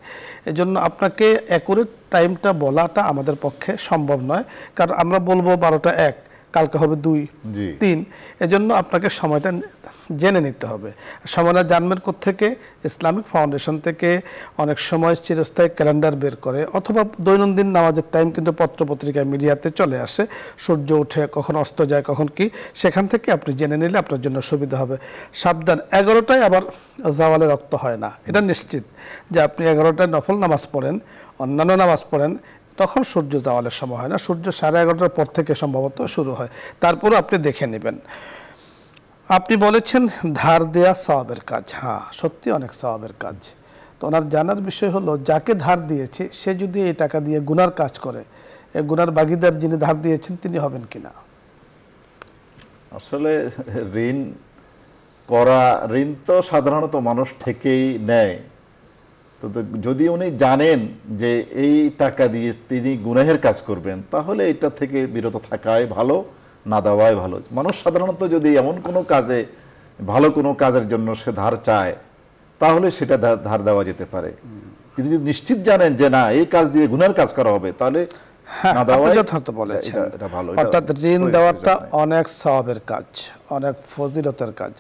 এজন্য আপনাকে অ্যাকুরেট টাইমটা বলাটা আমাদের পক্ষে সম্ভব নয়, কারণ আমরা বলবো 12টা 1, কালকে হবে 2, 3, এজন্য আপনাকে সময়টা জেনে নিতে হবে। সময়টা জানবেন কোত্থেকে? ইসলামিক ফাউন্ডেশন থেকে অনেক সময় চিরস্থায়ী ক্যালেন্ডার বের করে, অথবা দৈনন্দিন নামাজের টাইম কিন্তু পত্রপত্রিকায় মিডিয়াতে চলে আসে, সূর্য ওঠে কখন অস্ত যায় কখন কি, সেখান থেকে আপনি জেনে নিলে আপনার জন্য সুবিধা হবে। সাবধান, 11টায় আবার জাওয়ালের রক্ত হয় না, এটা নিশ্চিত যে আপনি 11টায় নফল নামাজ পড়েন, অন্যান্য নামাজ পড়েন, তখন সূর্য জাওয়ালের সময় হয় না, সূর্য 11:30টার পর থেকে সম্ভবত শুরু হয়, তারপরও আপনি দেখে নেবেন। আপনি বলেছেন ধার দেয়া সওয়াবের কাজ, হ্যাঁ সত্যি অনেক সওয়াবের কাজ। তো ওনার জানার বিষয় হলো যাকে ধার দিয়েছে সে যদি এই টাকা দিয়ে গুনার কাজ করে, এই গুনার ভাগীদার যিনি ধার দিয়েছেন তিনি হবেন কিনা? আসলে ঋণ তো সাধারণত মানুষ থেকেই নেয়, তো যদি উনি জানেন যে এই টাকা দিয়ে তিনি গুনাহের কাজ করবেন, তাহলে এটা থেকে বিরত থাকাই ভালো, না দেওয়াই ভালো। মানুষ সাধারণত যদি এমন কোনো কাজে, ভালো কোনো কাজের জন্য সে ধার চায়, তাহলে সেটা ধার দেওয়া যেতে পারে। তিনি যদি নিশ্চিত জানেন যে না এই কাজ দিয়ে গুনাহের কাজ করা হবে, তাহলে না দেওয়াই যথার্থ বলেছেন। এটা ভালো। অর্থাৎ ঋণ দেওয়াটা অনেক সওয়াবের কাজ, অনেক ফজিলতের কাজ।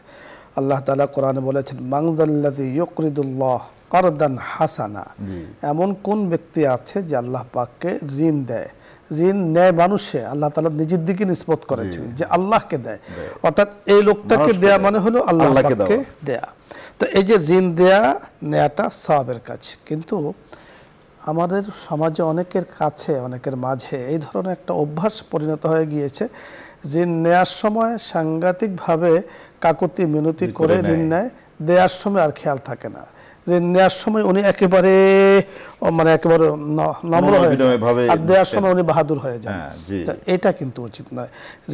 আল্লাহ তাআলা কোরআনে বলেছেন মান যাল্লাযী ইউকরিদুল্লাহ কারদান হাসানা, এমন কোন ব্যক্তি আছে যে আল্লাহ পাককে ঋণ দেয়, ঋণ নেয় মানুষে, আল্লাহ তাআলা নিজের দিকে নিসবত করেছেন যে আল্লাহকে দেয়, অর্থাৎ এই লোকটাকে দেয়া মানে হলো আল্লাহ পাককে দেয়া। তো এই যে ঋণ দেয়া নেয়াটা সওয়াবের কাজ, কিন্তু আমাদের সমাজে অনেকের কাছে, অনেকের মাঝে এই ধরনের একটা অভ্যাস পরিণত হয়ে গিয়েছে, ঋণ নেয়ার সময় সাংঘাতিকভাবে কাকুতি মিনতি করে ঋণ নেয়, দেওয়ার সময় আর খেয়াল থাকে না। ঋণ নেওয়ার সময় উনি একেবারে নম্র হয়ে যায়, আর দেওয়ার সময় উনি বাহাদুর হয়ে যান। তো এটা কিন্তু উচিত নয়।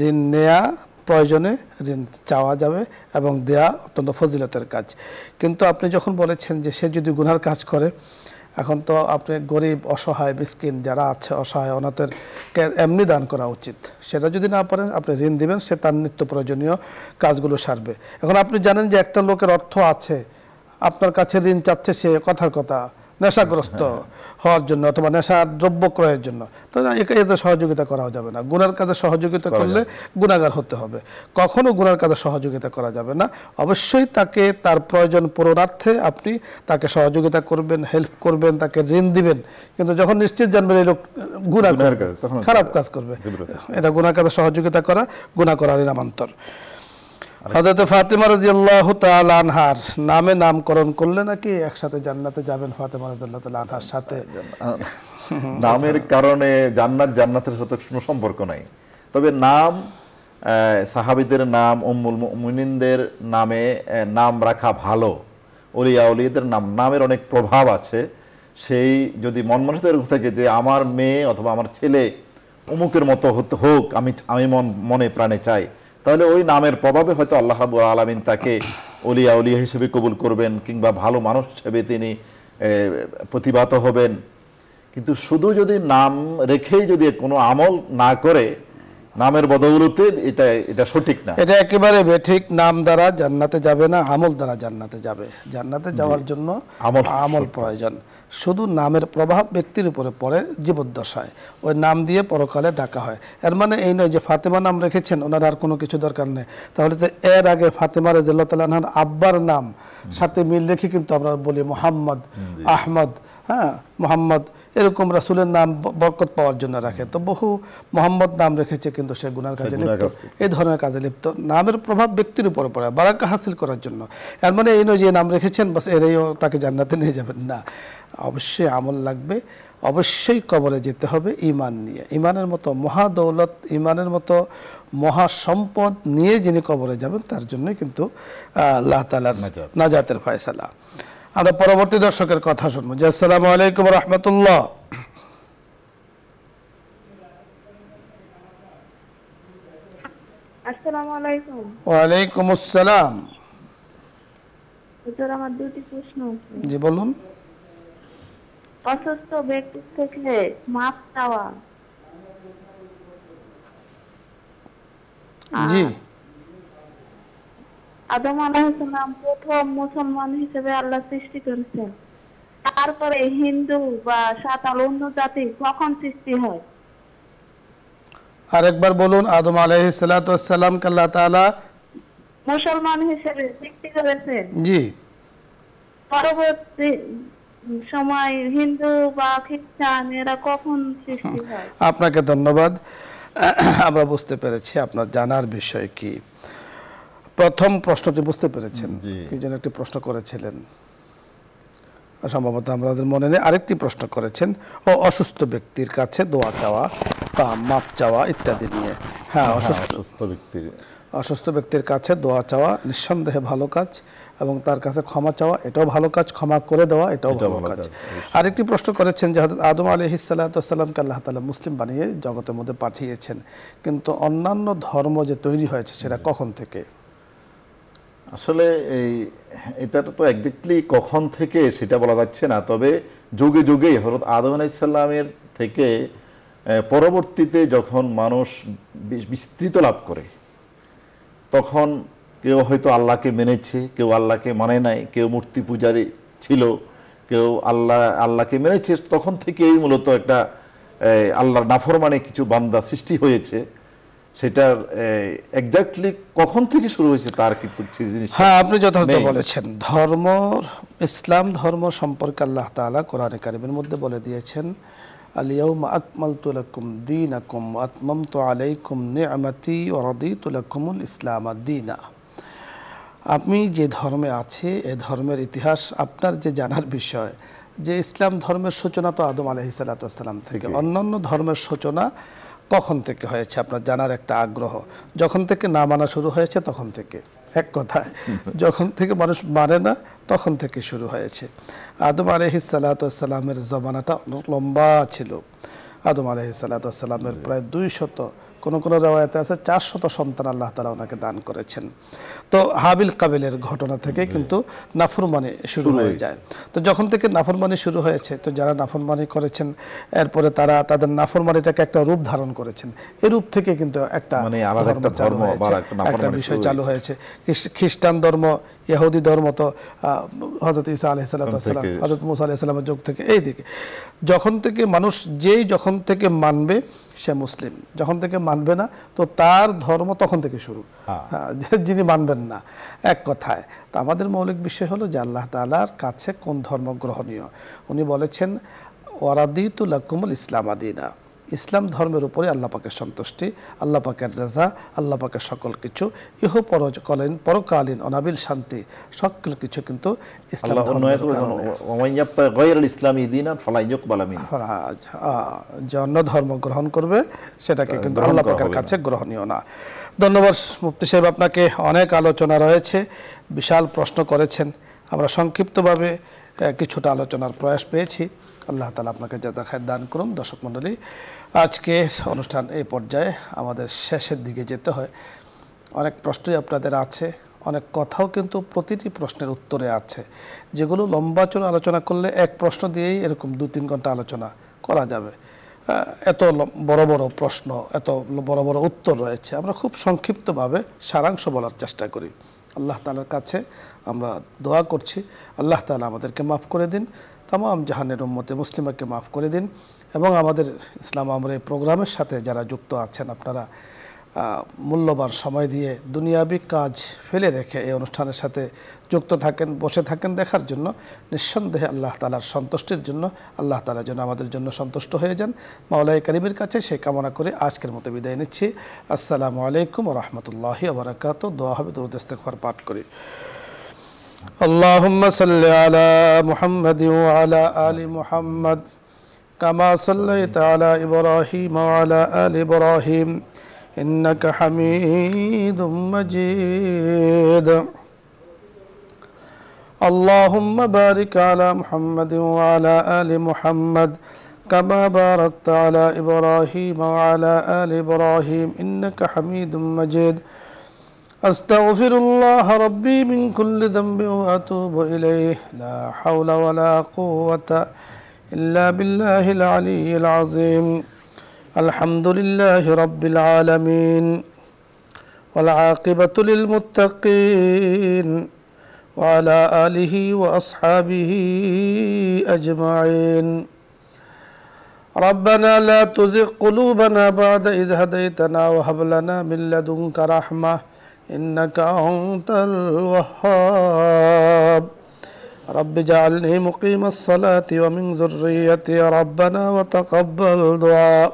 ঋণ নেয়া প্রয়োজনে ঋণ চাওয়া যাবে এবং দেয়া অত্যন্ত ফজিলতের কাজ। কিন্তু আপনি যখন বলেছেন যে সে যদি গুনার কাজ করে, এখন তো আপনি গরিব, অসহায়, মিসকিন যারা আছে, অসহায় অনাথেরকে এমনি দান করা উচিত। সেটা যদি না পারেন আপনি ঋণ দিবেন, সে তার নিত্য প্রয়োজনীয় কাজগুলো সারবে। এখন আপনি জানেন যে একটা লোকের অর্থ আছে, আপনার কাছে ঋণ চাচ্ছে, সে কথার কথা নেশাগ্রস্ত হওয়ার জন্য অথবা নেশার দ্রব্য ক্রয়ের জন্য, তো এতে সহযোগিতা করা যাবে না। গুনার কাজে সহযোগিতা করলে গুনাহগার হতে হবে, কখনো গুনার কাজে সহযোগিতা করা যাবে না। অবশ্যই তাকে তার প্রয়োজন পূরণার্থে আপনি তাকে সহযোগিতা করবেন, হেল্প করবেন, তাকে ঋণ দিবেন, কিন্তু যখন নিশ্চিত জানবেন এই লোক গুনাহ করবে, খারাপ কাজ করবে, এটা গুনার কাজে সহযোগিতা করা গুনাহ করারই নামান্তর। হযরত ফাতেমা রাদিয়াল্লাহু তাআলা আনহার নামে নামকরণ করলে নাকি একসাথে জান্নাতে যাবেন ফাতেমা রাদিয়াল্লাহু তাআলা আনহার সাথে। নামের কারণে জান্নাতের সাথে কোনো সম্পর্ক নাই, তবে নাম সাহাবীদের নাম, উম্মুল মুমিনিনদের নামে নাম রাখা ভালো, ওলিয়া ওলিদের নামের অনেক প্রভাব আছে। সেই যদি মন মানুষের থেকে যে আমার মেয়ে অথবা আমার ছেলে অমুকের মতো হোক, আমি মনে প্রাণে চাই, তাহলে ওই নামের প্রভাবে হয়তো আল্লাহ রাব্বুল আলামিন তাকে ওলিয়া ওলিয়া হিসেবে কবুল করবেন, কিংবা ভালো মানুষ হিসেবে তিনি প্রতিভাত হবেন। কিন্তু শুধু যদি নাম রেখেই যদি কোনো আমল না করে, নামের বদৌলতে, এটা সঠিক না, এটা একেবারে বেঠিক। নাম দ্বারা জান্নাতে যাবে না, আমল দ্বারা জান্নাতে যাবে। জান্নাতে যাওয়ার জন্য আমল প্রয়োজন। শুধু নামের প্রভাব ব্যক্তির উপরে পড়ে জীবদ্দশায়, ওই নাম দিয়ে পরকালে ডাকা হয়। এর মানে এই নয় যে ফাতেমা নাম রেখেছেন ওনার আর কোনো কিছু দরকার নেই, তাহলে তো এর আগে ফাতেমা রাদিয়াল্লাহু তাআলা আনহার আব্বার নাম সাথে মিল রেখে কিন্তু আমরা বলি মোহাম্মদ, আহমদ, হ্যাঁ মোহাম্মদ, এরকম রাসূলের নাম বরকত পাওয়ার জন্য রাখে। তো বহু মোহাম্মদ নাম রেখেছে কিন্তু সে গুনার কাজে লিপ্ত, এই ধরনের কাজে লিপ্ত। নামের প্রভাব ব্যক্তির উপরে পড়ে বারাকা হাসিল করার জন্য। এর মানে এই নয় যে নাম রেখেছেন বাস এরাইও তাকে জান্নাতে নিয়ে যাবেন না। অবশ্যই আমল লাগবে, অবশ্যই কবরে যেতে হবে ঈমান নিয়ে। ঈমানের মতো মহাদৌলত, ঈমানের মতো মহাসম্পদ নিয়ে যিনি কবরে যাবেন তার জন্যই কিন্তু আল্লাহ তাআলার নাজাতের ফয়সালা। আমরা পরবর্তী দর্শকের কথা শুনবো। জি, আসসালামু আলাইকুম ওয়া রাহমাতুল্লাহ। আসসালামু আলাইকুম। ওয়া আলাইকুম আসসালাম। হুজুর, আমার দুটি প্রশ্ন আছে। জি বলুন। অসুস্থ ব্যক্তি থেকে মাপ চাওয়া, জি, আদম আলাইহিস সালাম প্রথম মুসলমান হিসেবে আল্লাহ সৃষ্টি করেছেন, তারপরে হিন্দু বা সাঁওতাল অন্য জাতি কখন সৃষ্টি হয়? আরেকবার বলুন। আদম আলাইহিস সালাতু ওয়াস সালামকে আল্লাহ তাআলা মুসলমান হিসেবে সৃষ্টি করেছেন, জি, পরবর্তী সময় হিন্দু বা খ্রিস্টান এরা কখন সৃষ্টি হয়? আপনাকে ধন্যবাদ। আমরা বুঝতে পেরেছি আপনার জানার বিষয় কি। প্রথম প্রশ্নটি বুঝতে পেরেছেন, কি যেন একটি প্রশ্ন করেছিলেন সম্ভবত আমাদের মনে নেই। আরেকটি প্রশ্ন করেছেন ও অসুস্থ ব্যক্তির কাছে দোয়া চাওয়া বা মাপ চাওয়া ইত্যাদি নিয়ে। হ্যাঁ, অসুস্থ ব্যক্তির কাছে দোয়া চাওয়া নিঃসন্দেহে ভালো কাজ, এবং তার কাছে ক্ষমা চাওয়া এটাও ভালো কাজ, ক্ষমা করে দেওয়া এটাও ভালো কাজ। আরেকটি প্রশ্ন করেছেন যে হযরত আদম আলাইহিস সালাতু ওয়াস সালামকে আল্লাহ তাআলা মুসলিম বানিয়ে জগতের মধ্যে পাঠিয়েছেন, কিন্তু অন্যান্য ধর্ম যে তৈরি হয়েছে সেটা কখন থেকে? আসলে এটা তো একজাক্টলি কখন থেকে সেটা বলা যাচ্ছে না, তবে যুগে যুগেই হযরত আদম আলাইহিস সালামের থেকে পরবর্তীতে যখন মানুষ বিস্তৃত লাভ করে, তখন কেউ হয়তো আল্লাহকে মেনেছে, কেউ আল্লাহকে মানে নাই, কেউ মূর্তি পূজারী ছিল, কেউ আল্লাহকে মেনেছে। তখন থেকেই মূলত একটা আল্লাহর নাফরমানে কিছু বান্দা সৃষ্টি হয়েছে। সেটার এক্স্যাক্টলি কখন থেকে শুরু হয়েছে তার কিন্তু জিনিস। হ্যাঁ, আপনি যথার্থ বলেছেন। ধর্ম, ইসলাম ধর্ম সম্পর্কে আল্লাহ তাআলা কোরআনে কারিমের মধ্যে বলে দিয়েছেন, আল ইয়াউমা আকমালতু লাকুম দীনাকুম ওয়া আতমামতু আলাইকুম নি'মাতি ওয়া রাদিতু লাকুমুল ইসলাম দীনা। আপনি যে ধর্মে আছে এ ধর্মের ইতিহাস আপনার যে জানার বিষয়, যে ইসলাম ধর্মের সূচনা তো আদম আলাইহিস সালাতু ওয়াস সালাম থেকে। অন্যান্য ধর্মের সূচনা কখন থেকে হয়েছে আপনার জানার একটা আগ্রহ। যখন থেকে না মানা শুরু হয়েছে তখন থেকে, এক কথায় যখন থেকে মানুষ মানে না তখন থেকে শুরু হয়েছে। আদম আলাইহিস সালাতু ওয়াস সালামের জমানাটা অনেক লম্বা ছিল। আদম আলাইহিস সালাতু ওয়াস সালামের প্রায় 200, কোন কোন রাওয়ায়াতে আছে 400 সন্তান আল্লাহ তাআলা ওনাকে দান করেছেন। তো হাবিল কাবিলের ঘটনা থেকে কিন্তু নাফরমানি শুরু হয়ে যায়। তো যখন থেকে নাফরমানি শুরু হয়েছে, তো যারা নাফরমানি করেছেন এরপরে তারা তাদের নাফরমানিটাকে একটা রূপ ধারণ করেছেন। এই রূপ থেকে কিন্তু একটা বিষয় চালু হয়েছে। খ্রিস্টান ধর্ম, ইহুদি ধর্ম তো হযরত ঈসা আলাইহিস সালাতু ওয়াস সালাম, হযরত মুসা আলাইহিস সালামের যুগ থেকে এইদিকে। যখন থেকে মানুষ যখন থেকে মানবে সে মুসলিম, যখন থেকে মানবে না তো তার ধর্ম তখন থেকে শুরু। যিনি মানবেন না, এক কথায়। তো আমাদের মৌলিক বিষয় হলো যে আল্লাহ তাআলার কাছে কোন ধর্ম গ্রহণীয়। উনি বলেছেন ওয়ারাদিতু লাকুমুল ইসলাম দীনা, ইসলাম ধর্মের উপরে আল্লাহ পাকের সন্তুষ্টি, আল্লাহ পাকের রাজা, আল্লাহ পাকের সকল কিছু পরকালীন অনাবিল শান্তি সকল কিছু কিন্তু ইসলাম ধর্মের যে অন্য ধর্ম গ্রহণ করবে সেটাকে কিন্তু আল্লাহ পাকের কাছে গ্রহণীয় না। ধন্যবাদ মুফতি সাহেব, আপনাকে অনেক আলোচনা রয়েছে, বিশাল প্রশ্ন করেছেন। আমরা সংক্ষিপ্তভাবে কিছুটা আলোচনার প্রয়াস পেয়েছি। আল্লাহ তাআলা আপনাকে জাযা খায়ের দান করুন। দর্শক মণ্ডলী, আজকে অনুষ্ঠান এই পর্যায়ে আমাদের শেষের দিকে যেতে হয়। অনেক প্রশ্নই আপনাদের আছে, অনেক কথাও কিন্তু প্রতিটি প্রশ্নের উত্তরে আছে, যেগুলো লম্বা চড়া আলোচনা করলে এক প্রশ্ন দিয়েই এরকম 2-3 ঘন্টা আলোচনা করা যাবে। এত বড় বড় প্রশ্ন, এত বড় বড় উত্তর রয়েছে। আমরা খুব সংক্ষিপ্তভাবে সারাংশ বলার চেষ্টা করি। আল্লাহ তাআলার কাছে আমরা দোয়া করছি, আল্লাহ তাআলা আমাদেরকে মাফ করে দিন, তামাম জাহানের উম্মতে মুসলিমাকে মাফ করে দিন, এবং আমাদের ইসলাম আমরা এই প্রোগ্রামের সাথে যারা যুক্ত আছেন, আপনারা মূল্যবান সময় দিয়ে দুনিয়াবি কাজ ফেলে রেখে এই অনুষ্ঠানের সাথে যুক্ত থাকেন, বসে থাকেন দেখার জন্য, নিঃসন্দেহে আল্লাহ তাআলার সন্তুষ্টির জন্য আল্লাহ তাআলা যেন আমাদের জন্য সন্তুষ্ট হয়ে যান, মাওলাই কারিমের কাছে সেই কামনা করে আজকের মতো বিদায় নিচ্ছি। আসসালামু আলাইকুম ওয়া রাহমাতুল্লাহি ওয়া বারাকাতুহু। দোয়া হবে, দরুদ ইস্তেগফার পাঠ করি। اللهم صل على محمد وعلى آل محمد كما صليت على إبراهيم وعلى آل إبراهيم إنك حميد مجيد اللهم بارك على محمد وعلى آل محمد كما باركت على إبراهيم وعلى آل إبراهيم إنك حميد مجيد أستغفر الله ربي من كل ذنب وأتوب إليه لا حول ولا قوة إلا بالله العلي العظيم الحمد لله رب العالمين والعاقبة للمتقين وعلى آله وأصحابه أجمعين ربنا لا تزغ قلوبنا بعد إذ هديتنا وهب لنا من لدنك رحمة إنك أنت الوهاب رب اجعلني مقيم الصلاة ومن ذريتي ربنا وتقبل دعاء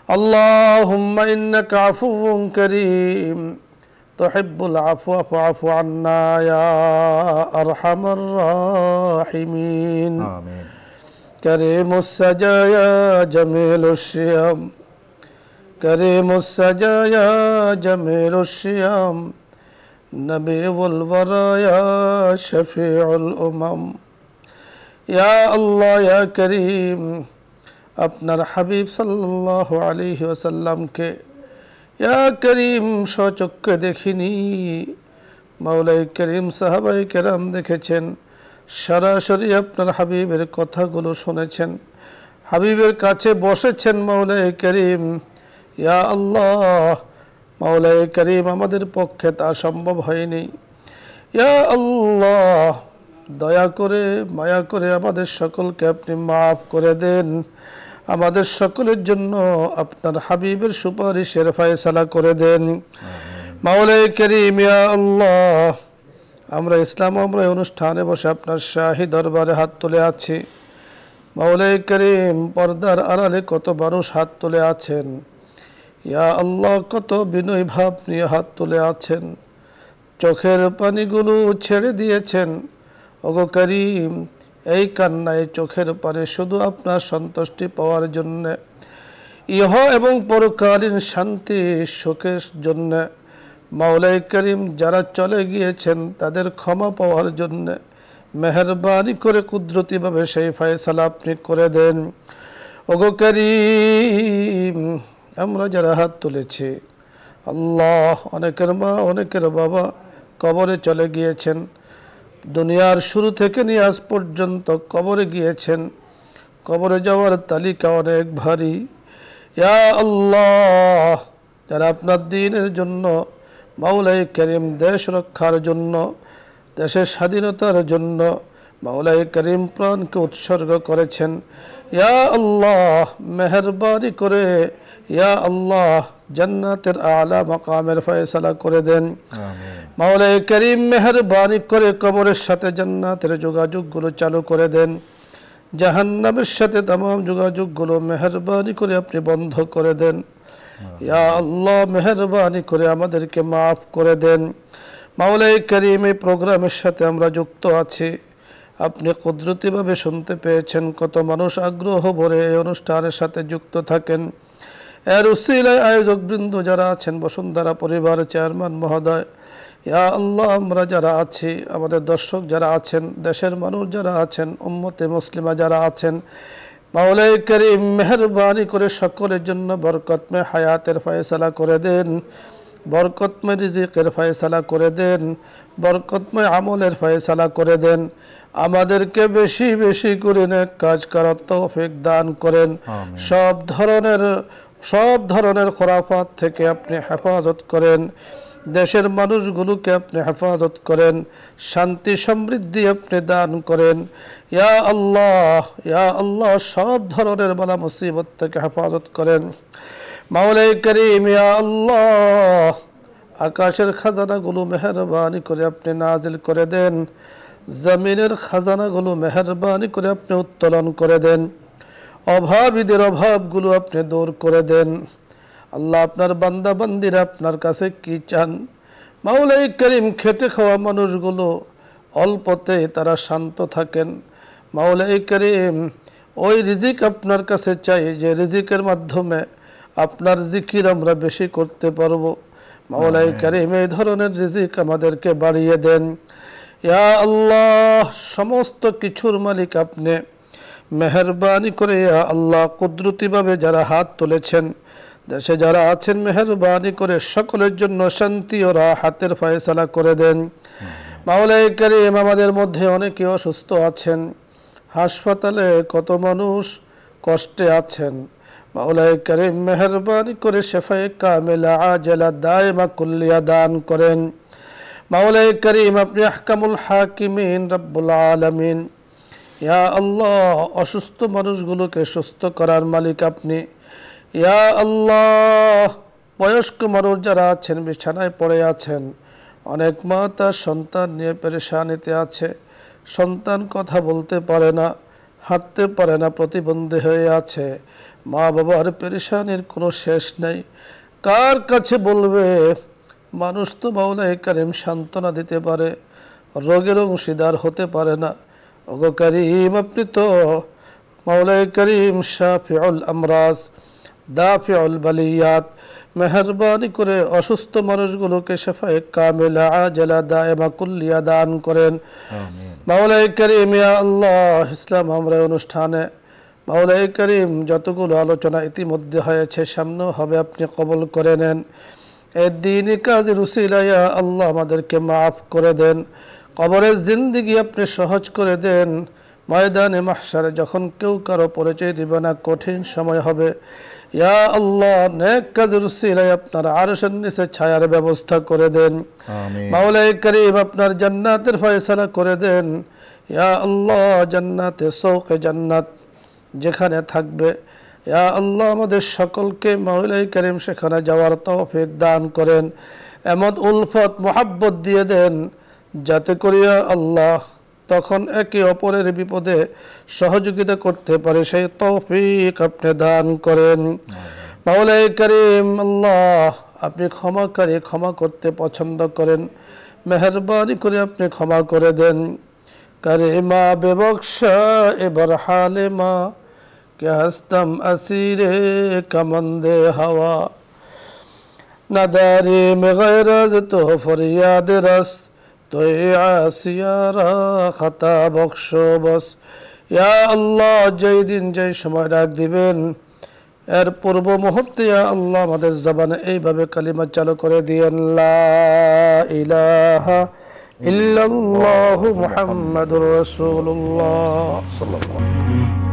اللهم إنك عفو كريم تحب العفو فاعف عنا يا أرحم الراحمين آمين. كريم السجايا جميل الشيم كريم السجايا جميل الشيم نبي البرايا شفيع الأمم يا الله يا كريم আপনার হাবিব সাল্লাল্লাহু আলাইহি ওয়াসাল্লামকে ইয়া করিম সচক্ষে দেখিনি মাওলাই করিম সাহাবাই কেরাম দেখেছেন সরাসরি আপনার হাবিবের কথাগুলো শুনেছেন হাবিবের কাছে বসেছেন মাওলাই করিম ইয়া আল্লাহ মাওলাই করিম আমাদের পক্ষে তা সম্ভব হয়নি ইয়া আল্লাহ দয়া করে মায়া করে আমাদের সকলকে আপনি মাফ করে দেন আমাদের সকলের জন্য আপনার হাবিবের সুপারিশের ফয়সালা করে দেন মাওলাই করিম ইয়া আল্লাহ আমরা ইসলাম আমরা অনুষ্ঠানে বসে আপনার শাহী দরবারে হাত তুলে আছি মাওলাই করিম পর্দার আড়ালে কত মানুষ হাত তুলে আছেন ইয়া আল্লাহ কত বিনয় ভাব নিয়ে হাত তুলে আছেন চোখের পানিগুলো ছেড়ে দিয়েছেন ওগো করিম এই কান্নায় চোখের পানি শুধু আপনার সন্তুষ্টি পাওয়ার জন্য ইহ এবং পরকালীন শান্তি সুখের জন্য মাওলাই করিম যারা চলে গিয়েছেন তাদের ক্ষমা পাওয়ার জন্য মেহেরবানি করে কুদরতিভাবে সেই ফয়সালা আপনি করে দেন ওগো করিম আমরা যারা হাত তুলেছি আল্লাহ অনেকের মা অনেকের বাবা কবরে চলে গিয়েছেন দুনিয়ার শুরু থেকে নিয়ে আজ পর্যন্ত কবরে গিয়েছেন কবরে যাওয়ার তালিকা অনেক ভারী ইয়া আল্লাহ যারা আপনার দ্বীনের জন্য মাওলাই করিম দেশ রক্ষার জন্য দেশের স্বাধীনতার জন্য মাওলাই করিম প্রাণকে উৎসর্গ করেছেন ইয়া আল্লাহ মেহেরবানি করে ইয়া আল্লাহ জান্নাতের আলা মাকামের ফয়সালা করে দেন মাওলাই করিম মেহেরবানি করে কবরের সাথে জান্নাতের যোগাযোগগুলো চালু করে দেন জাহান্নামের সাথে तमाम যোগাযোগগুলো মেহেরবানি করে আপনি বন্ধ করে দেন ইয়া আল্লাহ মেহেরবানি করে আমাদেরকে মাফ করে দেন মাওলাই করিম এই প্রোগ্রামের সাথে আমরা যুক্ত আছি আপনি কুদরতিভাবে শুনতে পেয়েছেন কত মানুষ আগ্রহ ভরে এই অনুষ্ঠানের সাথে যুক্ত থাকেন এর উসিলায় আয়োজকবৃন্দ যারা আছেন বসুন্ধরা পরিবারের চেয়ারম্যান মহোদয় ইয়া আল্লাহ আমরা যারা আছি আমাদের দর্শক যারা আছেন দেশের মানুষ যারা আছেন উম্মতে মুসলিমা যারা আছেন মাওলাই করিম মেহেরবানি করে সকলের জন্য বরকতময় হায়াতের ফয়সালা করে দেন বরকতময় রিজিকের ফয়সালা করে দেন বরকতময় আমলের ফয়সালা করে দেন আমাদেরকে বেশি বেশি করে নেক কাজ করার তৌফিক দান করেন সব ধরনের খুরাফাত থেকে আপনি হেফাজত করেন দেশের মানুষগুলোকে আপনি হেফাজত করেন শান্তি সমৃদ্ধি আপনি দান করেন ইয়া আল্লাহ সব ধরনের বালা মুসিবত থেকে হেফাজত করেন মাওলাই করিম ইয়া আল্লাহ আকাশের খাজানাগুলো মেহেরবানি করে আপনি নাজিল করে দেন জমিনের খাজানাগুলো মেহেরবানি করে আপনি উত্তোলন করে দেন অভাবীদের অভাবগুলো আপনি দূর করে দেন আল্লাহ আপনার বান্দা বান্দিরা আপনার কাছে কি চান মাওলাই করিম খেটে খাওয়া মানুষগুলো অল্পতে তারা শান্ত থাকেন। মাওলাই করিম, ওই রিজিক আপনার কাছে চাই যে রিজিকের মাধ্যমে আপনার জিকির আমরা বেশি করতে পারবো। মাওলাই করিম, এই ধরনের রিজিক আমাদেরকে বাড়িয়ে দেন। ইয়া আল্লাহ, সমস্ত কিছুর মালিক আপনি, মেহেরবানি করে ইয়া আল্লাহ কুদরতিভাবে যারা হাত তুলেছেন, দেশে যারা আছেন, মেহেরবানি করে সকলের জন্য শান্তি ও রাহাতের ফয়সালা করে দেন। মাওলাই করিম, আমাদের মধ্যে অনেকে অসুস্থ আছেন, হাসপাতালে কত মানুষ কষ্টে আছেন। মাওলাই করিম, মেহেরবানি করে শেফায়ে কামিলা আজলা দায়মা কুল্লিয়া দান করেন। মাওলাই করিম, আপনি আহকামুল হাকিমিন রব্বুল আলামিন। ইয়া আল্লাহ, অসুস্থ মানুষগুলোকে সুস্থ করার মালিক আপনি। ইয়া আল্লাহ, বয়স্ক মানুষ যারা আছেন, বিছানায় পড়ে আছেন, অনেক মা তার সন্তান নিয়ে পেরেশানিতে আছে, সন্তান কথা বলতে পারে না, হাঁটতে পারে না, প্রতিবন্ধী হয়ে আছে, মা বাবার পেরেশানির কোনো শেষ নেই, কার কাছে বলবে? মানুষ তো মাওলাই করিম সান্ত্বনা দিতে পারে, রোগের অংশীদার হতে পারে না। ওগো করিম, আপনি তো মাওলাই করিম শাফিউল আমরাজ, দাফিউল বালিয়াত, মেহরবানি করে অসুস্থ মানুষগুলোকে শেফায়ে কামিলা আজলা দায়মা কুল্লিয়া দান করেন। মাওলাই করিম, ইয়া আল্লাহ, ইসলাম আমরা অনুষ্ঠানে মাওলাই করিম যতগুলো আলোচনা ইতিমধ্যে হয়েছে, সামনেও হবে, আপনি কবুল করে নেন। এই দ্বীনি কাজের উসিলায় ইয়া আল্লাহ আমাদেরকে মাফ করে দেন, কবরের জিন্দেগি আপনি সহজ করে দেন। ময়দানে মাহশারে যখন কেউ কারো পরিচয় দিবে না, কঠিন সময় হবে, ইয়া আল্লাহ নেক কাজের উসিলায় আপনার আরশের নিচে ছায়ার ব্যবস্থা করে দেন। মাওলাই করিম, আপনার জান্নাতের ফয়সালা করে দেন। ইয়া আল্লাহ, জান্নাতে শৌকে জান্নাত যেখানে থাকবে, ইয়া আল্লাহ আমাদের সকলকে মাওলাই করিম সেখানে যাওয়ার তৌফিক দান করেন। এমন উলফত মোহাব্বত দিয়ে দেন যাতে করিয়া আল্লাহ তখন একে অপরের বিপদে সহযোগিতা করতে পারে, সেই তৌফিক আপনি দান করেন। মাওলাই করিম, আল্লাহ আপনি ক্ষমাকারী, ক্ষমা করতে পছন্দ করেন, মেহরবানি করে আপনি ক্ষমা করে দেন। করিমা বেবক্সা এবার হালে মা কে হস্তম আসিরে কমন্দে হাওয়া নাদারি মে গয়রজ তো ফরিয়াদ রস তো আসিয়ারা খাতা বক্সো বস। ইয়া আল্লাহ, যেই দিন যেই সময় ডাক দিবেন এর পূর্ব মুহূর্তে ইয়া আল্লাহ আমাদের জবানে এইভাবে কালিমা চালু করে দিয়েন, লা ইলাহা ইল্লাল্লাহু মুহাম্মাদুর রাসূলুল্লাহ সাল্লাল্লাহু